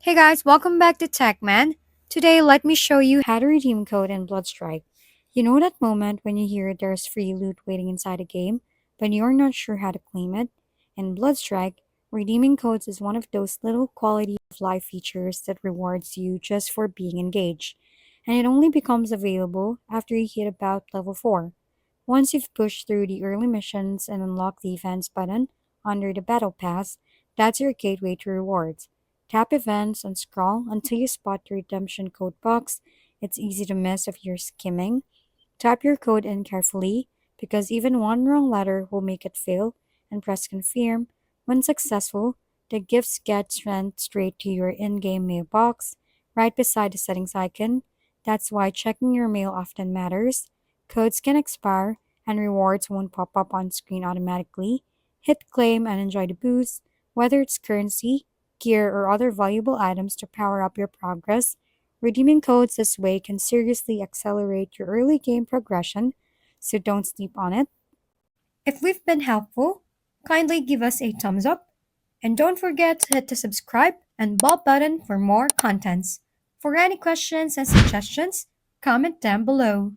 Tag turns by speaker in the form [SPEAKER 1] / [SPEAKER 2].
[SPEAKER 1] Hey guys, welcome back to TechMan. Today, let me show you how to redeem code in Bloodstrike. You know that moment when you hear there's free loot waiting inside a game, but you're not sure how to claim it? In Bloodstrike, redeeming codes is one of those little quality of life features that rewards you just for being engaged, and it only becomes available after you hit about level 4. Once you've pushed through the early missions and unlocked the events button under the battle pass, that's your gateway to rewards. Tap events and scroll until you spot the redemption code box. It's easy to miss if you're skimming. Tap your code in carefully because even one wrong letter will make it fail, and press confirm. When successful, the gifts get sent straight to your in-game mailbox right beside the settings icon. That's why checking your mail often matters. Codes can expire and rewards won't pop up on screen automatically. Hit claim and enjoy the boost, whether it's currency, gear, or other valuable items to power up your progress. Redeeming codes this way can seriously accelerate your early game progression, so don't sleep on it. If we've been helpful, kindly give us a thumbs up, and don't forget to hit the subscribe and bell button for more contents. For any questions and suggestions, comment down below.